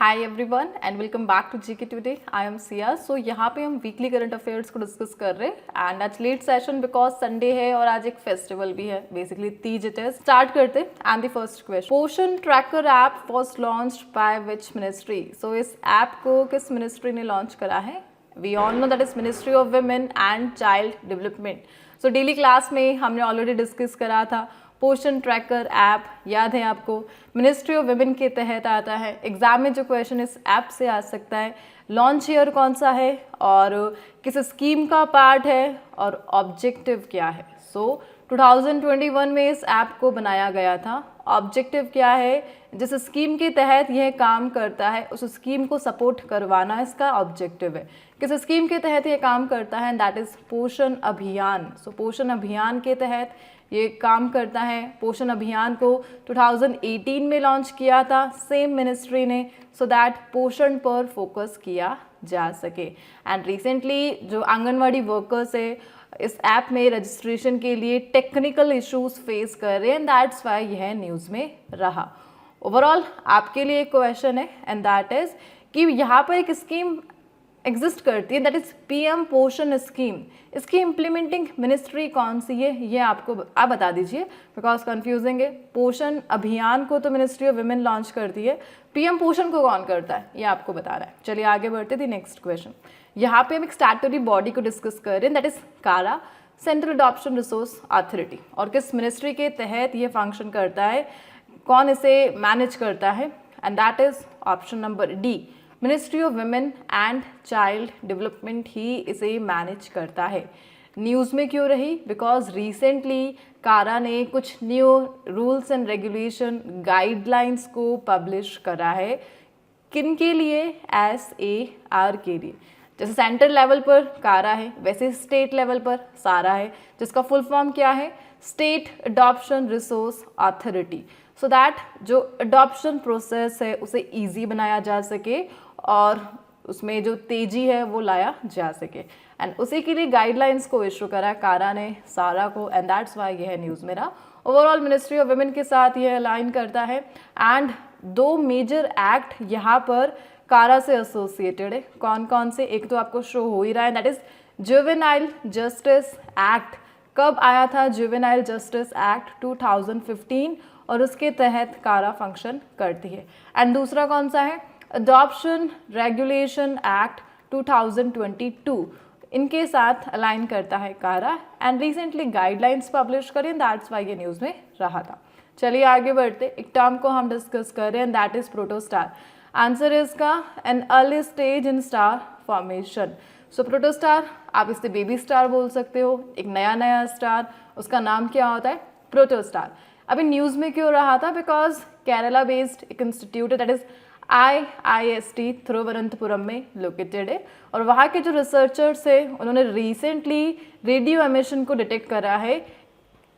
Hi everyone and welcome back to GK today. I am Siya. So यहाँ पे हम weekly current affairs को discuss कर रहे हैं एंड आज लेट सेशन बिकॉज संडे है और आज एक फेस्टिवल भी है, basically Teej it is. Start करते and the first question, Poshan tracker app was launched by which ministry. So इस ऐप को किस मिनिस्ट्री ने लॉन्च करा है? We all know that is ministry of women and child development. So daily class में हमने already discuss करा था। पोषण ट्रैकर ऐप याद है आपको, मिनिस्ट्री ऑफ वुमेन के तहत आता है। एग्जाम में जो क्वेश्चन इस ऐप से आ सकता है, लॉन्च ईयर कौन सा है और किस स्कीम का पार्ट है और ऑब्जेक्टिव क्या है। सो 2021 में इस ऐप को बनाया गया था। ऑब्जेक्टिव क्या है? जिस स्कीम के तहत यह काम करता है उस स्कीम को सपोर्ट करवाना इसका ऑब्जेक्टिव है। किस स्कीम के तहत ये काम करता है? दैट इज पोषण अभियान। सो पोषण अभियान के तहत ये काम करता है। पोषण अभियान को 2018 में लॉन्च किया था सेम मिनिस्ट्री ने, सो दैट पोषण पर फोकस किया जा सके। एंड रिसेंटली जो आंगनवाड़ी वर्कर्स है इस ऐप में रजिस्ट्रेशन के लिए टेक्निकल इश्यूज फेस कर रहे हैं एंड दैट्स वाई यह न्यूज़ में रहा। ओवरऑल आपके लिए एक क्वेश्चन है एंड दैट इज कि यहाँ पर एक स्कीम एग्जिस्ट करती है, दैट इज पीएम पोषण स्कीम। इसकी इम्प्लीमेंटिंग मिनिस्ट्री कौन सी है ये आपको आप बता दीजिए बिकॉज कंफ्यूजिंग है। पोषण अभियान को तो मिनिस्ट्री ऑफ वुमेन लॉन्च करती है, पीएम पोषण को कौन करता है ये आपको बता रहा है। चलिए आगे बढ़ते थे नेक्स्ट क्वेश्चन। यहाँ पे हम एक स्टैट्यूटरी बॉडी को डिस्कस कर रहे हैं, दैट इज कारा, सेंट्रल अडॉप्शन रिसोर्स अथॉरिटी। और किस मिनिस्ट्री के तहत ये फंक्शन करता है, कौन इसे मैनेज करता है? And that is option number D, ministry of women and child development ही इसे मैनेज करता है। न्यूज़ में क्यों रही? बिकॉज रिसेंटली कारा ने कुछ new rules and regulation guidelines को पब्लिश करा है। किन के लिए? SAR के लिए। जैसे सेंट्रल लेवल पर कारा है वैसे स्टेट लेवल पर सारा है, जिसका फुल फॉर्म क्या है? State adoption resource authority. So that जो अडॉप्शन प्रोसेस है उसे ईजी बनाया जा सके और उसमें जो तेजी है वो लाया जा सके एंड उसी के लिए गाइडलाइंस को इशू करा कारा ने सारा को एंड दैट्स वाई यह न्यूज़ मेरा। ओवरऑल मिनिस्ट्री ऑफ वुमेन के साथ यह अलाइन करता है एंड दो मेजर एक्ट यहाँ पर कारा से एसोसिएटेड है। कौन कौन से? एक तो आपको शो हो ही रहा है, that is juvenile justice act. कब आया था जुवेनाइल जस्टिस एक्ट? 2015 और उसके तहत कारा फंक्शन करती है। एंड दूसरा कौन सा है? अडॉप्शन रेगुलेशन एक्ट 2022, इनके साथ अलाइन करता है कारा एंड रिसेंटली गाइडलाइंस पब्लिश करें, दैट्स वाई ये न्यूज़ में रहा था। चलिए आगे बढ़ते, एक टर्म को हम डिस्कस कर रहे हैं दैट इज प्रोटोस्टार। आंसर है इसका an early stage in star formation. So protostar आप इसे बेबी स्टार बोल सकते हो, एक नया नया स्टार, उसका नाम क्या होता है? प्रोटोस्टार। अभी न्यूज़ में क्यों रहा था? बिकॉज केरला बेस्ड एक इंस्टीट्यूट है दैट इज IIST थिरुवनंतपुरम में लोकेटेड है और वहाँ के जो रिसर्चर्स है उन्होंने रिसेंटली रेडियो एमिशन को डिटेक्ट करा है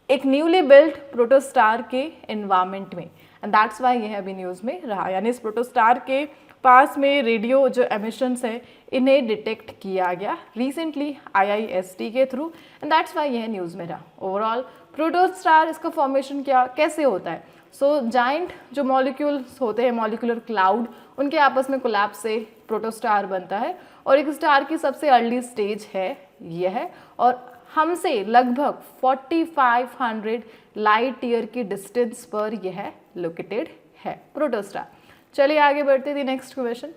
एक न्यूली बिल्ट प्रोटोस्टार के एनवायरनमेंट में एंड दैट्स वाई यह अभी न्यूज़ में रहा। यानी इस प्रोटोस्टार के पास में रेडियो जो एमिशंस है इन्हें डिटेक्ट किया गया रिसेंटली IIST के थ्रू एंड दैट्स वाई यह न्यूज़ में रहा। ओवरऑल प्रोटोस्टार इसका फॉर्मेशन क्या कैसे होता है? सो जाइंट जो मॉलिक्यूल्स होते हैं, मॉलिक्यूलर क्लाउड, उनके आपस में कोलैप्स से प्रोटोस्टार बनता है और एक स्टार की सबसे अर्ली स्टेज है यह और हमसे लगभग 4500 लाइट ईयर की डिस्टेंस पर यह लोकेटेड है प्रोटोस्टार। चलिए आगे बढ़ते थे next question.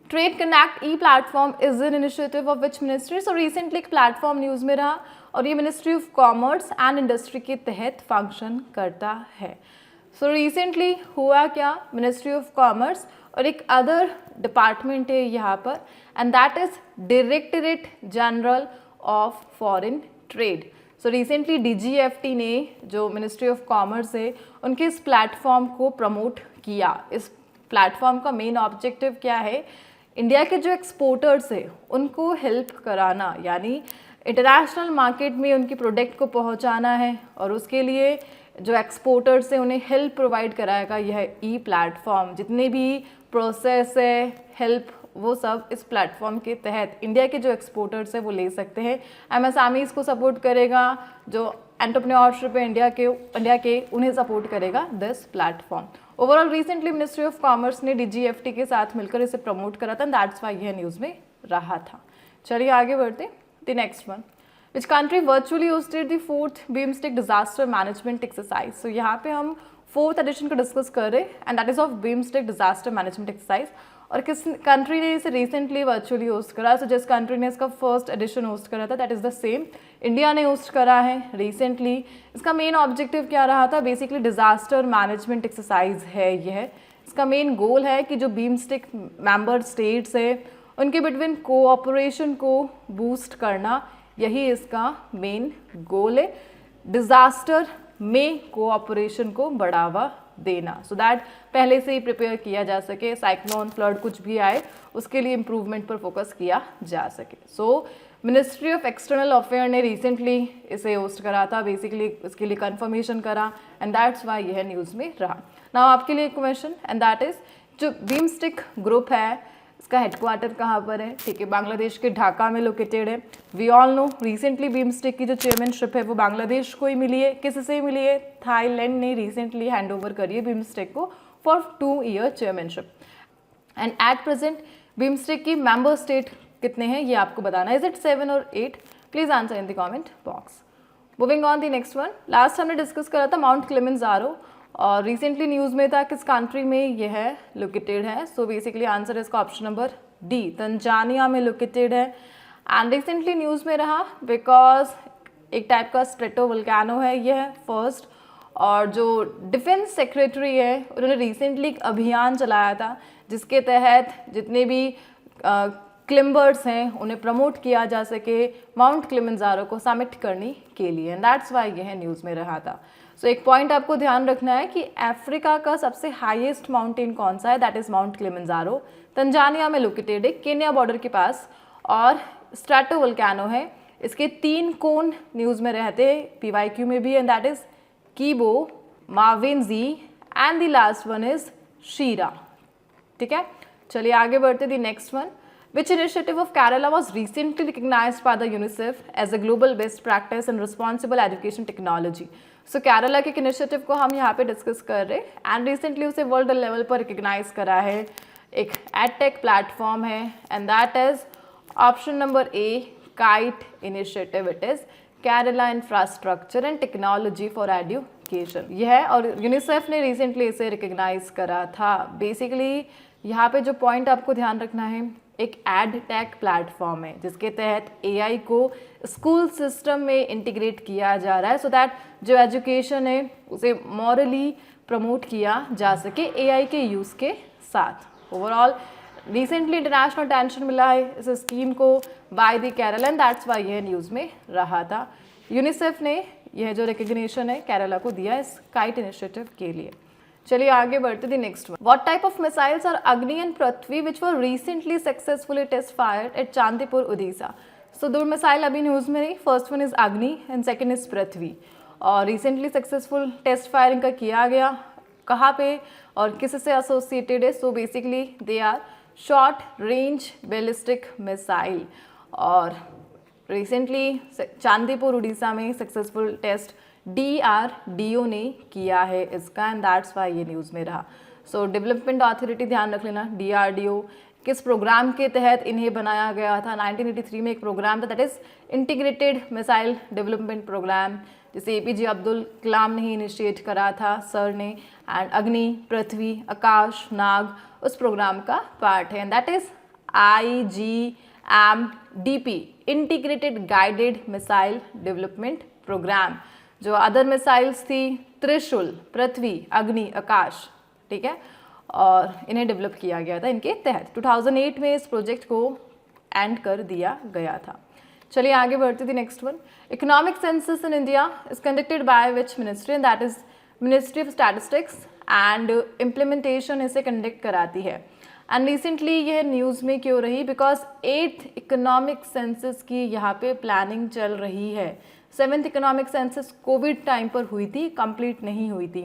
Trade connect E platform is an initiative of which ministry. So recently एक प्लेटफॉर्म न्यूज़ में रहा और ये ministry of commerce and industry के तहत फंक्शन करता है। सो रिसेंटली हुआ क्या? मिनिस्ट्री ऑफ कॉमर्स और एक अदर डिपार्टमेंट है यहाँ पर and that is directorate general of foreign trade. So recently DGFT ने जो मिनिस्ट्री ऑफ कॉमर्स है उनके इस प्लेटफॉर्म को प्रमोट किया। इस प्लेटफॉर्म का मेन ऑब्जेक्टिव क्या है? इंडिया के जो एक्सपोर्टर्स है उनको हेल्प कराना, यानी इंटरनेशनल मार्केट में उनकी प्रोडक्ट को पहुंचाना है और उसके लिए जो एक्सपोर्टर्स हैं उन्हें हेल्प प्रोवाइड कराएगा यह ई प्लेटफॉर्म। जितने भी प्रोसेस है हेल्प वो सब इस प्लेटफॉर्म के तहत इंडिया के जो एक्सपोर्टर्स है वो ले सकते हैं। एमएसएमईज को सपोर्ट करेगा, जो एंटरप्रेन्योरशिप है इंडिया के उन्हें सपोर्ट करेगा this platform. Overall recently ministry of commerce ने DGFT के साथ मिलकर इसे प्रमोट करा था, दैट्स वाई यह न्यूज़ में रहा था। चलिए आगे बढ़ते, the next one, which country virtually hosted the 4th BIMSTEC disaster management exercise. So यहाँ पे हम 4th एडिशन को डिस्कस कर रहे हैं and that is of BIMSTEC disaster management exercise. और किस कंट्री ने इसे रिसेंटली वर्चुअली होस्ट करा, सो जिस कंट्री ने इसका फर्स्ट एडिशन होस्ट करा था that is the same India ने होस्ट करा है रिसेंटली। इसका मेन ऑब्जेक्टिव क्या रहा था, बेसिकली डिजास्टर मैनेजमेंट एक्सरसाइज है यह। इसका मेन गोल है कि जो BIMSTEC मेंबर स्टेट्स है उनके बिटवीन कोऑपरेशन को बूस्ट करना, यही इसका मेन गोल है, डिजास्टर में कोऑपरेशन को बढ़ावा देना, सो दैट पहले से ही प्रिपेयर किया जा सके, साइक्लोन फ्लड कुछ भी आए उसके लिए इम्प्रूवमेंट पर फोकस किया जा सके। सो मिनिस्ट्री ऑफ एक्सटर्नल अफेयर ने रिसेंटली इसे होस्ट करा था, बेसिकली इसके लिए कंफर्मेशन करा एंड दैट्स वाई यह न्यूज़ में रहा। नाउ आपके लिए एक क्वेश्चन एंड दैट इज, जो BIMSTEC ग्रुप है इसका हेडक्वार्टर कहाँ पर है, ठीक है, बांग्लादेश के ढाका में लोकेटेड है। We all know recently BIMSTEC की जो चेयरमैनशिप है वो बांग्लादेश को ही मिली है। किससे मिली है, थाईलैंड ने रिसेंटली हैंड ओवर करी है BIMSTEC को for 2 year chairmanship. And at present BIMSTEC की मेंबर स्टेट कितने हैं ये आपको बताना है, इज इट 7 और 8, please answer in the comment box. Moving on the next one, last हमने डिस्कस करा था माउंट किलिमंजारो और रिसेंटली न्यूज़ में था किस कंट्री में यह है लोकेटेड है। सो बेसिकली आंसर है इसका ऑप्शन नंबर डी, तंजानिया में लोकेटेड है। एंड रिसेंटली न्यूज़ में रहा बिकॉज एक टाइप का स्ट्रेटोवोल्केनो है यह फर्स्ट, और जो डिफेंस सेक्रेटरी है उन्होंने रिसेंटली एक अभियान चलाया था जिसके तहत जितने भी क्लिम्बर्स हैं उन्हें प्रमोट किया जा सके माउंट किलिमंजारो को समिट करने के लिए, एंड दैट्स वाई यह न्यूज़ में रहा था। सो एक पॉइंट आपको ध्यान रखना है कि अफ्रीका का सबसे हाईएस्ट माउंटेन कौन सा है, that is mount Kilimanjaro, Tanzania में लोकेटेड है, केन्या बॉर्डर के पास, और स्ट्रेटोवोल्केनो है। इसके 3 कोन न्यूज़ में रहते हैं, PYQ में भी, and that is Kibo, Mawenzi and the last one is Shira, ठीक है। चलिए आगे बढ़ते the next one, which initiative of Kerala was recently recognized by the UNICEF as a global best practice in responsible education technology। सो केरला के initiative को हम यहाँ पे डिस्कस कर रहे हैं एंड रिसेंटली उसे वर्ल्ड लेवल पर रिकग्नाइज करा है, एक एडटेक प्लेटफॉर्म है and that is option number A, kite initiative. It is Kerala infrastructure and technology for education, यह है, और यूनिसेफ ने रिसेंटली इसे रिकग्नाइज करा था। बेसिकली यहाँ पे जो पॉइंट आपको ध्यान रखना है, एक एडटेक प्लेटफॉर्म है जिसके तहत AI को स्कूल सिस्टम में इंटीग्रेट किया जा रहा है सो दैट जो एजुकेशन है उसे मॉरली प्रमोट किया जा सके AI के यूज़ के साथ। ओवरऑल रिसेंटली इंटरनेशनल अटेंशन मिला है इस स्कीम को by the Kerala and that's why यह न्यूज़ में रहा था। यूनिसेफ ने यह जो रिकग्निशन है केरला को दिया इस काइट इनिशिएटिव के लिए। चलिए आगे बढ़ते the next one, what type of missiles are Agni and Prithvi which were recently successfully test fired at Chandipur Orissa. So 2 missile अभी न्यूज़ में रही, first one is Agni and second is Prithvi, और रिसेंटली सक्सेसफुल टेस्ट फायरिंग का किया गया, कहाँ पे और किससे एसोसिएटेड है। So basically they are short range ballistic missile, और रिसेंटली चांदीपुर उड़ीसा में सक्सेसफुल टेस्ट DRDO ने किया है इसका एंड दैट्स वाई ये न्यूज़ में रहा। सो डेवलपमेंट अथॉरिटी ध्यान रख लेना, DRDO किस प्रोग्राम के तहत इन्हें बनाया गया था। 1983 में एक प्रोग्राम था that is integrated missile development program, जिसे APJ अब्दुल कलाम ने ही इनिशिएट करा था सर ने, एंड अग्नि, पृथ्वी, आकाश, नाग उस प्रोग्राम का पार्ट है and that is IGMDP, integrated guided missile development program. जो अदर मिसाइल्स थी त्रिशूल, पृथ्वी, अग्नि, आकाश, ठीक है, और इन्हें डेवलप किया गया था इनके तहत। 2008 में इस प्रोजेक्ट को एंड कर दिया गया था। चलिए आगे बढ़ते थे next one, economic census in India is conducted by which ministry, and that is ministry of statistics, and implementation इसे कंडक्ट कराती है। एंड रिसेंटली यह न्यूज़ में क्यों रही, बिकॉज 8th इकोनॉमिक सेंसस की यहाँ पे प्लानिंग चल रही है। 7th economic census Covid time पर हुई थी, कंप्लीट नहीं हुई थी।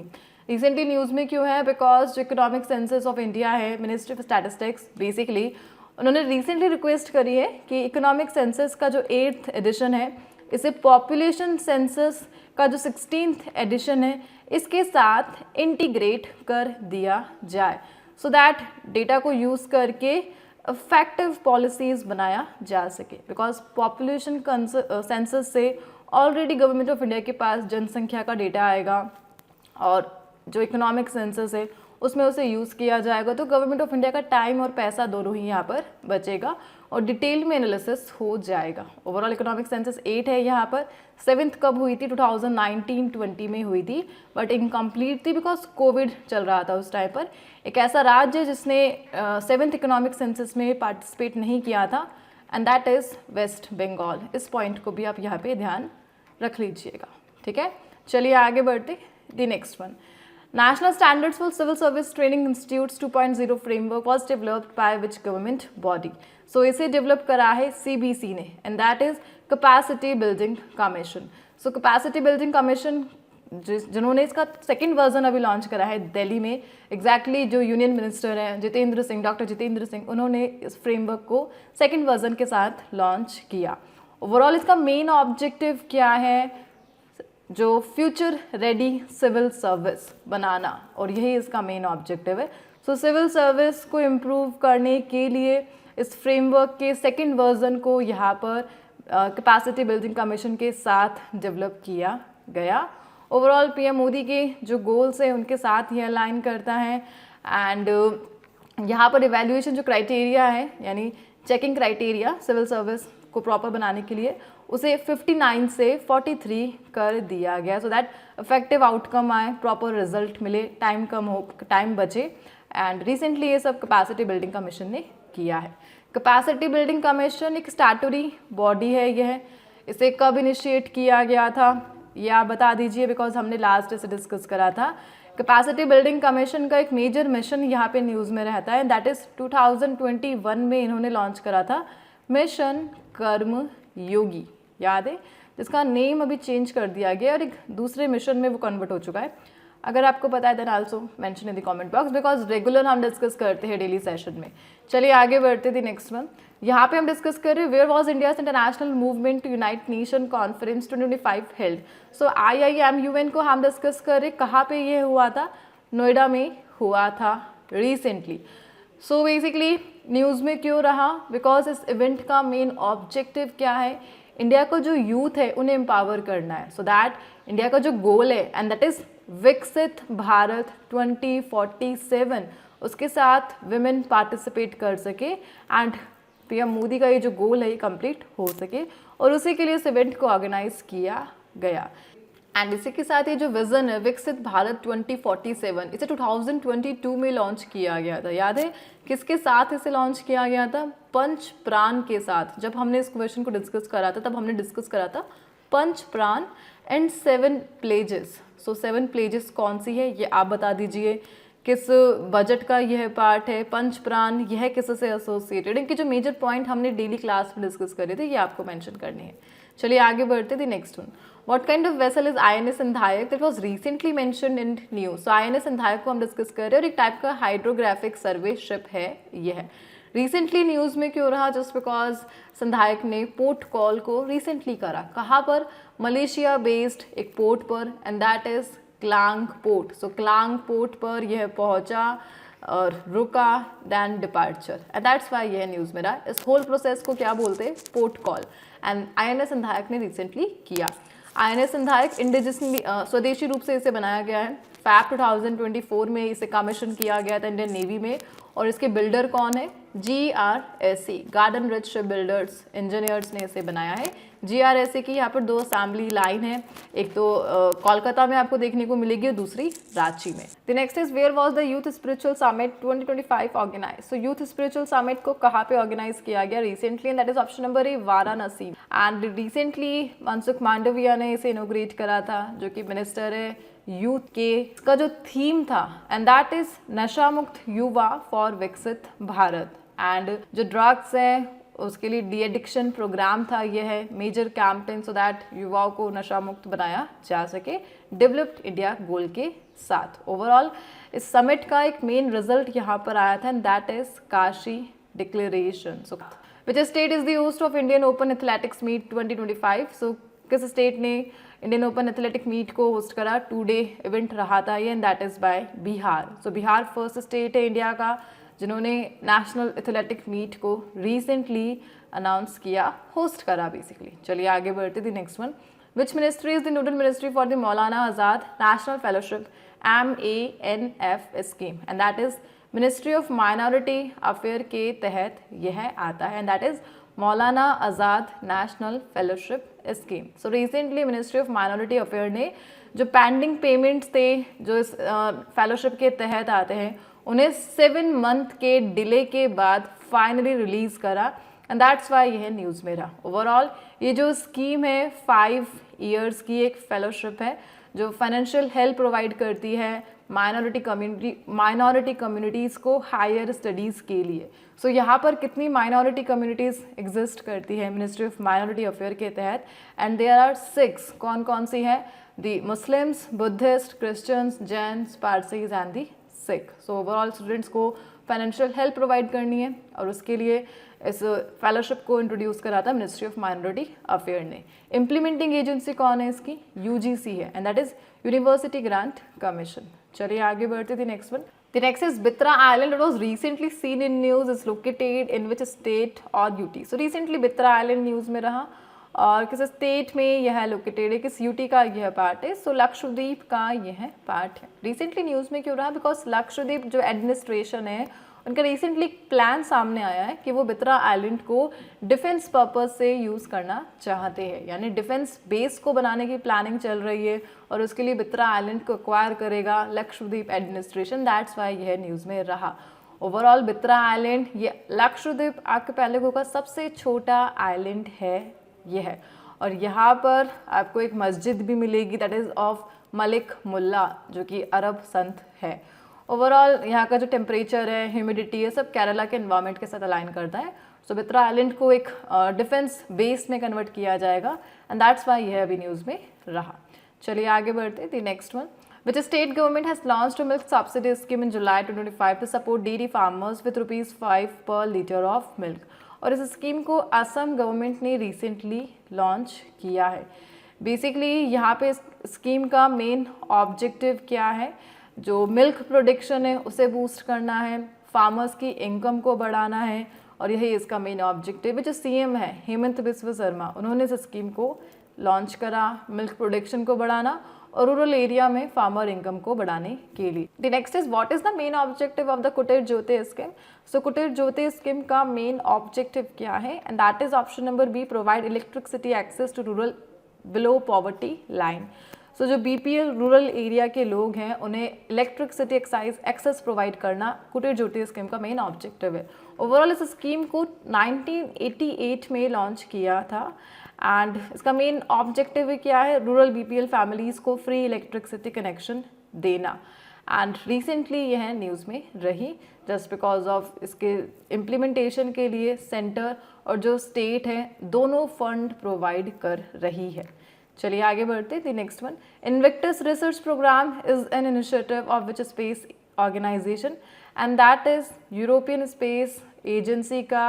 रिसेंटली न्यूज़ में क्यों है, बिकॉज जो इकोनॉमिक सेंसस ऑफ इंडिया है, मिनिस्ट्री ऑफ स्टैटिस्टिक्स बेसिकली उन्होंने रिसेंटली रिक्वेस्ट करी है कि इकोनॉमिक सेंसस का जो 8th एडिशन है इसे पॉपुलेशन सेंसस का जो 16th एडिशन है इसके साथ इंटीग्रेट कर दिया जाए, सो दैट डेटा को यूज़ करके इफेक्टिव पॉलिसीज़ बनाया जा सके। बिकॉज पॉपुलेशन सेंसस से ऑलरेडी गवर्नमेंट ऑफ इंडिया के पास जनसंख्या का डेटा आएगा और जो इकोनॉमिक सेंसस है उसमें उसे यूज़ किया जाएगा, तो गवर्नमेंट ऑफ इंडिया का टाइम और पैसा दोनों ही यहाँ पर बचेगा और डिटेल में एनालिसिस हो जाएगा। ओवरऑल इकोनॉमिक सेंसस 8 है यहाँ पर। 7th कब हुई थी? 2019-20 में हुई थी, बट इनकम्प्लीट थी बिकॉज कोविड चल रहा था उस टाइम पर। एक ऐसा राज्य जिसने 7th इकोनॉमिक सेंसस में पार्टिसिपेट नहीं किया था and that is West Bengal. इस पॉइंट को भी आप यहाँ पे ध्यान रख लीजिएगा, ठीक है। चलिए आगे बढ़ते। The next one, National Standards for Civil Service Training Institutes 2.0 framework was developed by which government body? So इसे develop करा है CBC ने and that is Capacity Building Commission. So Capacity Building Commission जिन्होंने इसका सेकेंड वर्जन अभी launch करा है दिल्ली में, एग्जैक्टली जो यूनियन मिनिस्टर हैं जितेंद्र सिंह, डॉक्टर जितेंद्र सिंह, उन्होंने इस फ्रेमवर्क को सेकेंड वर्जन के साथ लॉन्च किया। ओवरऑल इसका मेन ऑब्जेक्टिव क्या है? जो फ्यूचर रेडी सिविल सर्विस बनाना, और यही इसका मेन ऑब्जेक्टिव है। सो सिविल सर्विस को इम्प्रूव करने के लिए इस फ्रेमवर्क के सेकेंड वर्जन को यहाँ पर कैपेसिटी बिल्डिंग कमीशन के साथ डेवलप किया गया। ओवरऑल पीएम मोदी के जो गोल्स हैं उनके साथ ये अलाइन करता है एंड यहाँ पर इवैल्यूएशन जो क्राइटेरिया है यानी चेकिंग क्राइटेरिया सिविल सर्विस को प्रॉपर बनाने के लिए उसे 59 से 43 कर दिया गया, सो दैट इफेक्टिव आउटकम आए, प्रॉपर रिजल्ट मिले, टाइम कम हो, टाइम बचे। एंड रिसेंटली ये सब कैपेसिटी बिल्डिंग कमीशन ने किया है। कैपेसिटी बिल्डिंग कमीशन एक स्टैट्यूटरी बॉडी है, यह इसे कब इनिशिएट किया गया था ये आप बता दीजिए, बिकॉज हमने लास्ट इसे डिस्कस करा था। कैपेसिटी बिल्डिंग कमीशन का एक मेजर मिशन यहाँ पे न्यूज़ में रहता है, दैट इज़ 2021 में इन्होंने लॉन्च करा था मिशन कर्म योगी, याद है, जिसका नेम अभी चेंज कर दिया गया और एक दूसरे मिशन में वो कन्वर्ट हो चुका है। अगर आपको पता है then also mention in the comment box, because regular हम डिस्कस करते हैं डेली सेशन में। चलिए आगे बढ़ते थे। नेक्स्ट वन, यहाँ पे हम डिस्कस कर रहे हैं where was India's international movement to unite nation conference 2025 held. So IIMUN को हम डिस्कस कर रहे, कहाँ पे ये हुआ था? नोएडा में हुआ था रिसेंटली। सो बेसिकली न्यूज़ में क्यों रहा? बिकॉज इस इवेंट का मेन ऑब्जेक्टिव क्या है? इंडिया को जो यूथ है उन्हें एम्पावर करना है, सो दैट इंडिया का जो गोल है एंड दैट इज़ विकसित भारत 2047, उसके साथ विमेन पार्टिसिपेट कर सके एंड पीएम मोदी का ये जो गोल है ये कंप्लीट हो सके, और उसी के लिए इस इवेंट को ऑर्गेनाइज किया गया। एंड इसी के साथ ये जो विज़न है विकसित भारत 2047, इसे 2022 में लॉन्च किया गया था। याद है किसके साथ इसे लॉन्च किया गया था? पंच प्राण के साथ। जब हमने इस क्वेश्चन को डिस्कस करा था तब हमने डिस्कस करा था पंच प्राण एंड 7 प्लेजेस। सो 7 प्लेजेस कौन सी है ये आप बता दीजिए, किस बजट का यह पार्ट है, पंच प्राण यह किससे एसोसिएटेड, इनके जो मेजर पॉइंट हमने डेली क्लास में डिस्कस करे थे ये आपको मेंशन करने हैं। चलिए आगे बढ़ते थे। Next one, what kind of vessel is INS Sindhayak that was recently mentioned in news. So INS Sindhayak को हम डिस्कस कर रहे हैं और एक टाइप का हाइड्रोग्राफिक सर्वे शिप है यह। रिसेंटली न्यूज़ में क्यों रहा? जस्ट बिकॉज सिंधायक ने पोर्ट कॉल को रिसेंटली करा। कहाँ पर? मलेशिया बेस्ड एक पोर्ट पर and that is Klang port. So Klang port पर यह पहुँचा और रुका then departure and that's why यह न्यूज़ में रहा। इस होल प्रोसेस को क्या बोलते हैं? Port call. And INS Sindhayak ने रिसेंटली किया। INS सिंधायक इंडिजिनसली स्वदेशी रूप से इसे बनाया गया है। फैब 2024 में इसे कमीशन किया गया था इंडियन नेवी में, और इसके बिल्डर कौन है? GRSA garden rich ship builders engineers ने इसे बनाया है। GRSA की यहाँ पर 2 असेंबली लाइन है, एक तो कोलकाता में आपको देखने को मिलेगी और दूसरी रांची में। The next is where was the youth spiritual summit 2025 organize. So youth spiritual summit को कहाँ पे ऑर्गेनाइज किया गया? Recently, and that is option number A Varanasi. And recently Mansukh Mandaviya ने इसे इनोग्रेट करा था, जो कि मिनिस्टर है यूथ के। इसका जो थीम था एंड दैट इज नशा मुक्त युवा फॉर विकसित भारत। एंड जो ड्रग्स है उसके लिए डी एडिक्शन प्रोग्राम था, यह है मेजर कैंपेन सो दैट युवाओं को नशा मुक्त बनाया जा सके डेवलप्ड इंडिया गोल के साथ। ओवरऑल इस समिट का एक मेन रिजल्ट यहाँ पर आया था and that is Kashi declaration. So which state is the host of Indian open athletics meet 2025? So किस स्टेट ने इंडियन ओपन एथलेटिक मीट को होस्ट करा? 2-day इवेंट रहा था ये, and that is by Bihar. So Bihar first state है India का जिन्होंने नेशनल एथलेटिक मीट को रिसेंटली अनाउंस किया, होस्ट करा बेसिकली. चलिए आगे बढ़ते थे. Next one, which ministry is the nodal ministry for the Maulana Azad national fellowship MANF scheme? And that is ministry of minority affair के तहत यह आता है, and that is Maulana Azad national fellowship scheme. So recently ministry of minority affair ने जो pending payments थे जो इस फेलोशिप के तहत आते हैं उन्हें 7 month के डिले के बाद फाइनली रिलीज करा, एंड दैट्स वाई यह न्यूज़ में रहा. ओवरऑल ये जो स्कीम है 5 years की एक फेलोशिप है जो फाइनेंशियल हेल्प प्रोवाइड करती है माइनॉरिटी कम्युनिटीज़ को हायर स्टडीज़ के लिए. सो यहाँ पर कितनी माइनॉरिटी कम्युनिटीज़ एग्जिस्ट करती है मिनिस्ट्री ऑफ माइनॉरिटी अफेयर के तहत? And there are 6. कौन कौन सी हैं? The Muslims, Buddhists, Christians, Jains, Parsis and the Sikh. So overall students को फाइनेंशियल हेल्प प्रोवाइड करनी है और उसके लिए इस फेलोशिप को इंट्रोड्यूस करा था मिनिस्ट्री ऑफ माइनॉरिटी अफेयर ने. इम्प्लीमेंटिंग एजेंसी कौन है इसकी? UGC है, and that is university grant commission. चलिए आगे बढ़ते थे. Next one, the next is Bitra island. It was recently seen in news. Is located in which state और UT? So recently Bitra island news में रहा और किस स्टेट में यह लोकेटेड है, किस UT का यह पार्ट है? सो लक्षद्वीप का यह पार्ट है. रिसेंटली न्यूज़ में क्यों रहा? बिकॉज लक्षद्वीप जो एडमिनिस्ट्रेशन है उनका रिसेंटली प्लान सामने आया है कि वो बित्रा आइलैंड को डिफेंस पर्पस से यूज़ करना चाहते हैं, यानी डिफेंस बेस को बनाने की प्लानिंग चल रही है और उसके लिए बित्रा आइलैंड को एक्वायर करेगा लक्षद्वीप एडमिनिस्ट्रेशन. दैट्स वाई यह न्यूज़ में रहा. ओवरऑल बित्रा आइलैंड ये लक्षद्वीप आर्किपेलागो का सबसे छोटा आइलैंड है यह, और यहाँ पर आपको एक मस्जिद भी मिलेगी दैट इज़ ऑफ मलिक मुल्ला जो कि अरब संत है. ओवरऑल यहाँ का जो टेम्परेचर है, ह्यूमिडिटी है, सब केरला के एनवायरनमेंट के साथ अलाइन करता है. सो बित्रा आइलैंड को एक डिफेंस बेस में कन्वर्ट किया जाएगा, एंड दैट्स वाई यह अभी न्यूज़ में रहा. चलिए आगे बढ़ते. The next one, which state government has launched a milk subsidy scheme in July 2025 to support dairy farmers with ₹5 per liter of milk. और इस स्कीम को असम गवर्नमेंट ने रिसेंटली लॉन्च किया है. बेसिकली यहाँ पे स्कीम का मेन ऑब्जेक्टिव क्या है? जो मिल्क प्रोडक्शन है उसे बूस्ट करना है, फार्मर्स की इनकम को बढ़ाना है, और यही इसका मेन ऑब्जेक्टिव है. जो CM है हेमंत बिस्वा शर्मा, उन्होंने इस स्कीम को लॉन्च करा मिल्क प्रोडक्शन को बढ़ाना और रूरल एरिया में फार्मर इनकम को बढ़ाने के लिए. The next is what is the main objective of the Kutir Jyoti scheme? So Kutir Jyoti scheme का मेन ऑब्जेक्टिव क्या है? And that is option number B, provide electricity access to rural below poverty line. So जो BPL rural area के लोग हैं उन्हें electricity access provide करना कुटीर ज्योति स्कीम का मेन ऑब्जेक्टिव है. ओवरऑल इस स्कीम को 1988 में लॉन्च किया था, एंड इसका मेन ऑब्जेक्टिव क्या है? रूरल BPL फैमिलीज़ को फ्री इलेक्ट्रिसिटी कनेक्शन देना. एंड रिसेंटली यह न्यूज़ में रही जस्ट बिकॉज ऑफ इसके इम्प्लीमेंटेशन के लिए सेंटर और जो स्टेट है दोनों फंड प्रोवाइड कर रही है. चलिए आगे बढ़ते. The next one, Invictus research programme is an initiative of which space organisation? And that is European space agency का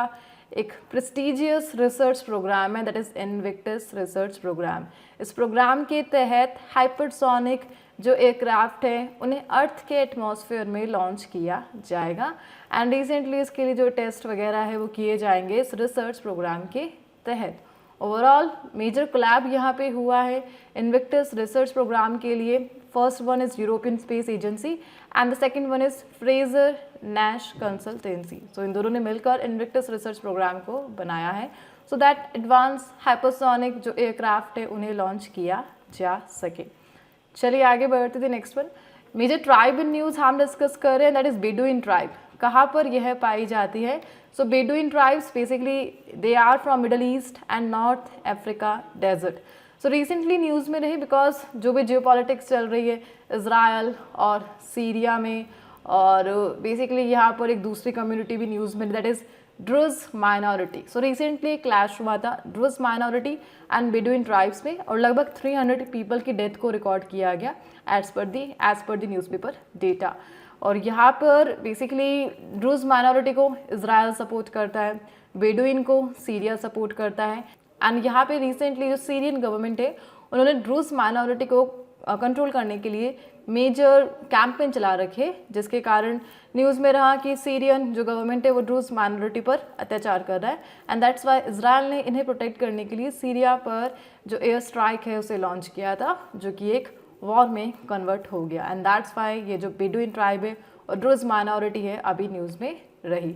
एक प्रेस्टिजियस रिसर्च प्रोग्राम है, that is Invictus research programme. इस प्रोग्राम के तहत हाइपरसोनिक जो एयरक्राफ्ट है उन्हें अर्थ के एटमॉस्फेयर में लॉन्च किया जाएगा, एंड रिसेंटली इसके लिए जो टेस्ट वगैरह है वो किए जाएंगे इस रिसर्च प्रोग्राम के तहत. ओवरऑल मेजर कोलैब यहाँ पे हुआ है इन्विक्टस रिसर्च प्रोग्राम के लिए. First one is European space agency and the second one is Fraser Nash consultancy. So इन दोनों ने मिलकर इन्विक्टस रिसर्च प्रोग्राम को बनाया है सो दैट एडवांस हाइपरसोनिक जो एयरक्राफ्ट है उन्हें लॉन्च किया जा सके. चलिए आगे बढ़ते थे. Next one, major tribe in news हम डिस्कस कर रहे हैं, दैट इज बेडुइन ट्राइब. कहाँ पर यह पाई जाती है? So Bedouin tribes basically they are from Middle East and North Africa desert. So recently news में रही बिकॉज जो भी जियोपॉलिटिक्स चल रही है इज़राइल और सीरिया में, और बेसिकली यहाँ पर एक दूसरी कम्युनिटी भी न्यूज़ में that is Druze minority. So recently clash हुआ था Druze minority and Bedouin tribes में, और लगभग 300 पीपल की डेथ को रिकॉर्ड किया गया एज पर दी न्यूज़पेपर डेटा. और यहाँ पर बेसिकली ड्रूज माइनॉरिटी को इजराइल सपोर्ट करता है, बेडुइन को सीरिया सपोर्ट करता है। एंड यहाँ पे रिसेंटली जो सीरियन गवर्नमेंट है उन्होंने ड्रूज माइनॉरिटी को कंट्रोल करने के लिए मेजर कैंपेन चला रखे, जिसके कारण न्यूज़ में रहा कि सीरियन जो गवर्नमेंट है वो ड्रूज माइनॉरिटी पर अत्याचार कर रहा है। एंड दैट्स वाई इजराइल ने इन्हें प्रोटेक्ट करने के लिए सीरिया पर जो एयर स्ट्राइक है उसे लॉन्च किया था, जो कि एक वॉर में कन्वर्ट हो गया। एंड दैट्स वाई ये जो बेडुइन ट्राइब है और ड्रूज माइनॉरिटी है अभी न्यूज़ में रही।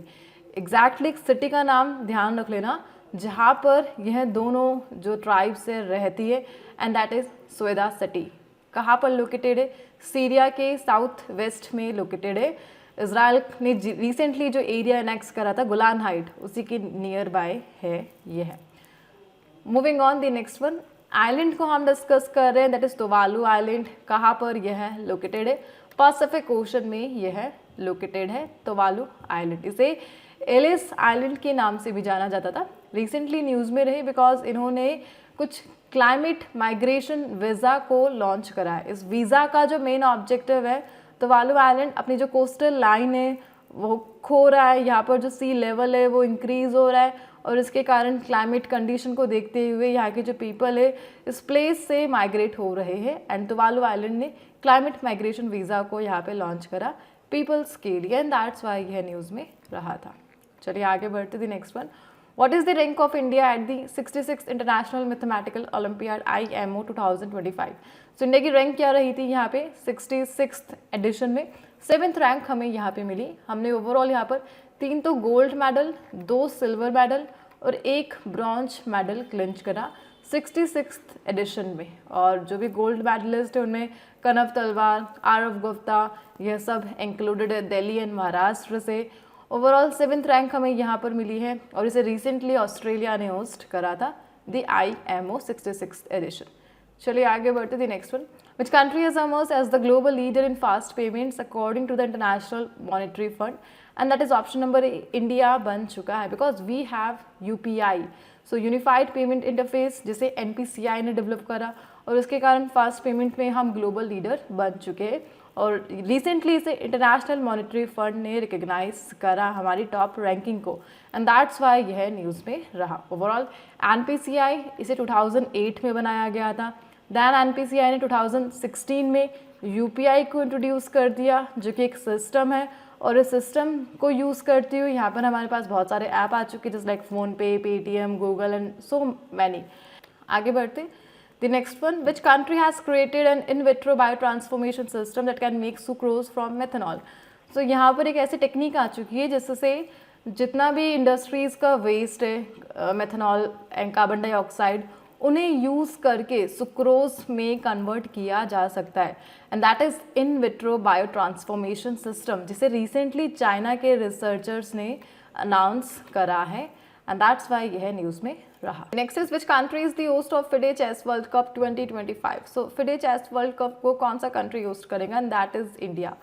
एग्जैक्टली सिटी का नाम ध्यान रख लेना जहाँ पर यह दोनों जो ट्राइब से रहती है, एंड दैट इज़ सोएदा सिटी। कहाँ पर लोकेटेड है? सीरिया के साउथ वेस्ट में लोकेटेड है। इजराइल ने रिसेंटली जो एरिया एनेक्स करा था गोलान हाइट, उसी के नियर बाय है ये है। Moving on the next one, island को हम डिस्कस कर रहे हैं, दैट इज तुवालू आइलैंड। कहाँ पर यह है लोकेटेड है? पैसिफिक ओशन में यह लोकेटेड है तुवालू आइलैंड। इसे एलिस आइलैंड के नाम से भी जाना जाता था। रिसेंटली न्यूज़ में रहे बिकॉज इन्होंने कुछ क्लाइमेट माइग्रेशन वीज़ा को लॉन्च करा है। इस वीज़ा का जो मेन ऑब्जेक्टिव है, तुवालू आइलैंड अपनी जो कोस्टल लाइन है वो खो रहा है, यहाँ पर जो सी लेवल है वो इंक्रीज़ हो रहा है, और इसके कारण क्लाइमेट कंडीशन को देखते हुए यहाँ के जो पीपल है इस प्लेस से माइग्रेट हो रहे हैं। एंड तुवालू आइलैंड ने क्लाइमेट माइग्रेशन वीज़ा को यहाँ पे लॉन्च करा पीपल्स के लिए, एंड दैट्स वाई यह न्यूज़ में रहा था। चलिए आगे बढ़ते थे। Next one, what is the rank of India at the 66th international mathematical olympiad IMO 2025? So India की रैंक क्या रही थी यहाँ पे 66th एडिशन में? 7th रैंक हमें यहाँ पे मिली। हमने ओवरऑल यहाँ पर 3 तो गोल्ड मेडल, 2 सिल्वर मेडल और 1 ब्रॉन्ज मेडल क्लिंच करा 66th एडिशन में। और जो भी गोल्ड मेडलिस्ट है उनमें कनव तलवार, आरव गुप्ता, यह सब इंक्लूडेड है दिल्ली एंड महाराष्ट्र से। ओवरऑल 7th रैंक हमें यहाँ पर मिली है, और इसे रिसेंटली ऑस्ट्रेलिया ने होस्ट करा था द IMO 66th एडिशन। चलिए आगे बढ़ते थे। Next one, which country has emerged as the global leader in fast payments according to the International Monetary Fund? And that is option number India बन चुका है, because we have UPI, so unified payment interface, जिसे NPCI ने develop करा, और उसके कारण fast payment में हम ग्लोबल लीडर बन चुके हैं। और रिसेंटली इसे इंटरनेशनल मॉनेटरी फंड ने रिकग्नाइज करा हमारी टॉप रैंकिंग को, एंड दैट्स वाई यह न्यूज़ में रहा। ओवरऑल NPCI इसे 2008 में बनाया गया था। दैन NPCI ने 2016 में UPI को इंट्रोड्यूस कर दिया, जो कि एक सिस्टम है, और इस सिस्टम को यूज़ करते हुए यहाँ पर हमारे पास बहुत सारे ऐप आ चुके हैं, जैसे like PhonePe, Paytm, Google and so many. आगे बढ़ते। The next one, which country has created an in vitro biotransformation system that can make sucrose from methanol? So यहाँ पर एक ऐसी टेक्निक आ चुकी है जिससे जितना भी इंडस्ट्रीज़ का वेस्ट है, मेथनॉल एंड कार्बन डाइऑक्साइड, उन्हें यूज़ करके सुक्रोज में कन्वर्ट किया जा सकता है, and that is in vitro bio transformation system, जिसे रिसेंटली चाइना के रिसर्चर्स ने अनाउंस करा है, एंड दैट्स वाई यह न्यूज़ में रहा। Next is which country is the host of FIDE chess world cup 2025? So FIDE chess world cup को कौन सा कंट्री होस्ट करेगा? And that is India.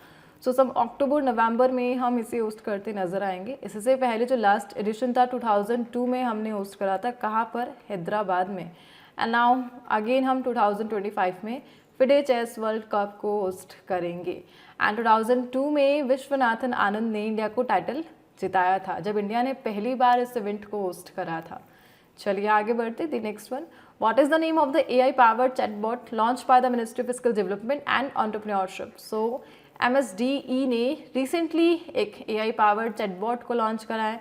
सो सब अक्टूबर नवंबर में हम इसे होस्ट करते नजर आएंगे। इससे पहले जो लास्ट एडिशन था 2002 में हमने होस्ट करा था, कहाँ पर? हैदराबाद में। एंड नाउ अगेन हम 2025 में फिडे चेस वर्ल्ड कप को होस्ट करेंगे। एंड 2002 में विश्वनाथन आनंद ने इंडिया को टाइटल जिताया था, जब इंडिया ने पहली बार इस इवेंट को होस्ट करा था। चलिए आगे बढ़ते। The next one, what is the name of the AI powered chatbot launch by the ministry of skill development and entrepreneurship? So MSDE ने रिसेंटली एक AI पावर्ड चैटबॉट को लॉन्च करा है,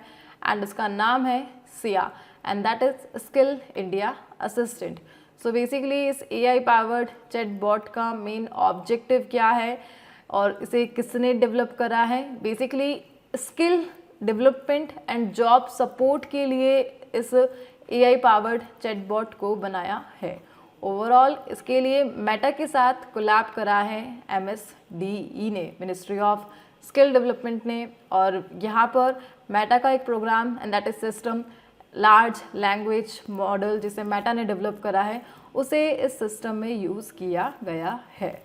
एंड इसका नाम है Siya, and that is skill India assistant. So basically इस AI powered chatbot का मेन ऑब्जेक्टिव क्या है और इसे किसने डेवलप करा है? Basically skill development and job support के लिए इस AI पावर्ड चैटबॉट को बनाया है। ओवरऑल इसके लिए मेटा के साथ कोलैब करा है MSDE ने, मिनिस्ट्री ऑफ स्किल डेवलपमेंट ने, और यहाँ पर मेटा का एक programme and that is system large language model, जिसे मेटा ने डेवलप करा है, उसे इस सिस्टम में यूज़ किया गया है।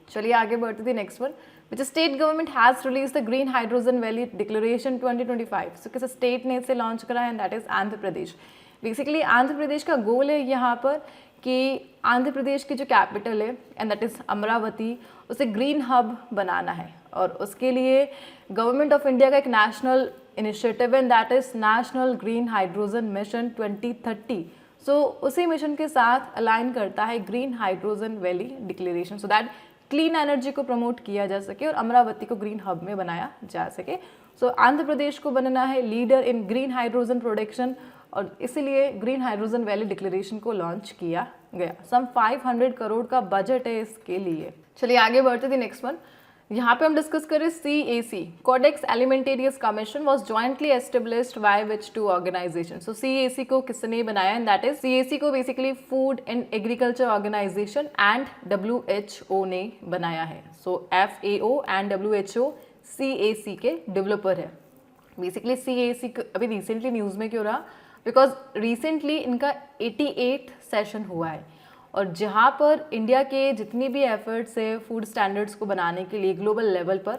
चलिए आगे बढ़ते थे। Next one, which state government has released the Green Hydrogen Valley Declaration 2025? So किस स्टेट ने इसे लॉन्च करा है? And that is Andhra Pradesh. Basically Andhra Pradesh का गोल है यहाँ पर कि आंध्र प्रदेश की जो कैपिटल है एंड दैट इज अमरावती, उसे ग्रीन हब बनाना है। और उसके लिए गवर्नमेंट ऑफ इंडिया का एक नेशनल इनिशिएटिव है, that is national green hydrogen mission 2030। सो उसी मिशन के साथ अलाइन करता है green hydrogen valley declaration, so that clean energy को प्रमोट किया जा सके और अमरावती को ग्रीन हब में बनाया जा सके। सो आंध्र प्रदेश को बनना है leader in green hydrogen production और इसीलिए ग्रीन हाइड्रोजन वैली डिक्लेरेशन को लॉन्च किया गया। सम 500 करोड़ का बजट है इसके लिए। चलिए आगे बढ़ते थे नेक्स्ट वन। यहाँ पे हम डिस्कस करें CAC, Codex Alimentarius Commission was jointly established by which two organization. So CAC को किसने बनाया, एंड दैट इज CAC को basically food and agriculture organization and WHO ने बनाया है। सो FAO एंड WHO CAC के डेवलपर है। बेसिकली CAC अभी रिसेंटली न्यूज़ में क्यों रहा, बिकॉज रिसेंटली इनका 88 सेशन हुआ है और जहाँ पर इंडिया के जितनी भी एफर्ट्स है फूड स्टैंडर्ड्स को बनाने के लिए ग्लोबल लेवल पर,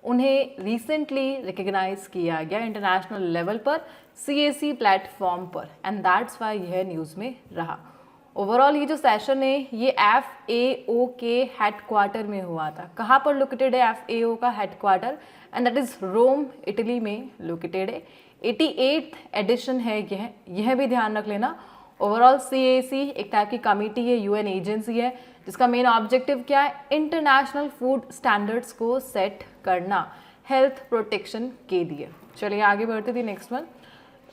उन्हें रिसेंटली रिकग्नाइज किया गया इंटरनेशनल लेवल पर CAC प्लेटफॉर्म पर, एंड दैट्स वाई यह न्यूज़ में रहा। ओवरऑल ये जो सेशन है ये FAO के हेडक्वार्टर में हुआ था। कहाँ पर लोकेटेड है FAO का headquarter, and that is Rome Italy में लोकेटेड है। 88th एडिशन है यह भी ध्यान रख लेना। ओवरऑल CAC एक टाइप की कमिटी है, UN एजेंसी है, जिसका मेन ऑब्जेक्टिव क्या है, इंटरनेशनल फूड स्टैंडर्ड्स को सेट करना हेल्थ प्रोटेक्शन के लिए। चलिए आगे बढ़ते थे next one.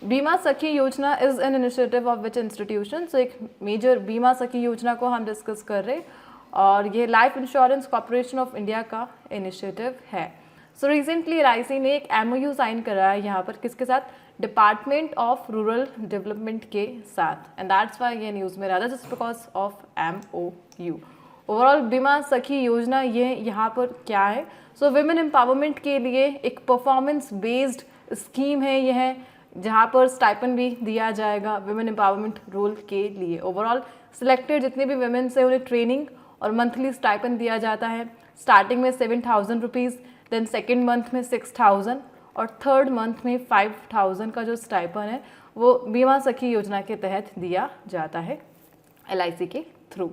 Bima Sakhi Yojana is an initiative of which institution. So एक मेजर बीमा सखी योजना को हम डिस्कस कर रहे हैं और ये life insurance corporation of India का इनिशिएटिव है। सो रिसेंटली LIC ने एक MOU साइन करा है यहाँ पर किसके साथ, डिपार्टमेंट ऑफ रूरल डेवलपमेंट के साथ, एंड दैट्स वाई ये न्यूज़ में रहा था just because of MOU। Overall बीमा सखी योजना ये यहाँ पर क्या है, सो विमेन एम्पावरमेंट के लिए एक परफॉर्मेंस बेस्ड स्कीम है यह, जहाँ पर स्टाइपेंड भी दिया जाएगा विमेन एम्पावरमेंट रोल के लिए। ओवरऑल सिलेक्टेड जितने भी वुमेन है उन्हें ट्रेनिंग और मंथली स्टाइपेंड दिया जाता है। स्टार्टिंग में 7,000 रुपीज़, देन सेकेंड मंथ में 6,000 और थर्ड मंथ में 5,000 का जो स्टाइपेंड है वो बीमा सखी योजना के तहत दिया जाता है LIC के थ्रू।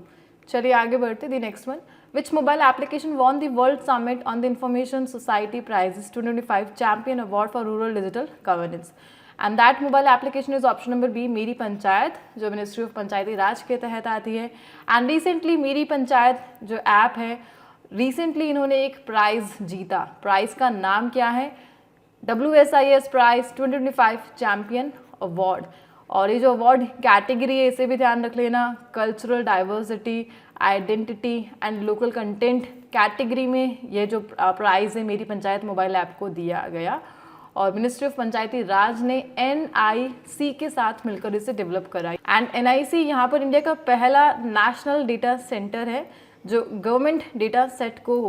चलिए आगे बढ़ते the next one. Which mobile application won the world summit on the information society prizes 2025 champion award for rural digital governance, and that mobile application is option number B, Meri panchayat, जो ministry of पंचायती राज के तहत आती है। And recently मेरी पंचायत जो app है, recently इन्होंने एक प्राइज़ जीता। प्राइज़ का नाम क्या है, WSIS प्राइज 2025 चैम्पियन अवार्ड, और ये जो अवार्ड कैटेगरी है इसे भी ध्यान रख लेना, cultural diversity, identity and local content category में ये जो प्राइज़ है मेरी पंचायत मोबाइल ऐप को दिया गया। और मिनिस्ट्री ऑफ पंचायती राज ने NIC के साथ मिलकर इसे डेवलप करा, एंड NIC यहाँ पर इंडिया का पहला नेशनल डेटा सेंटर है जो गवर्नमेंट डेटा सेट को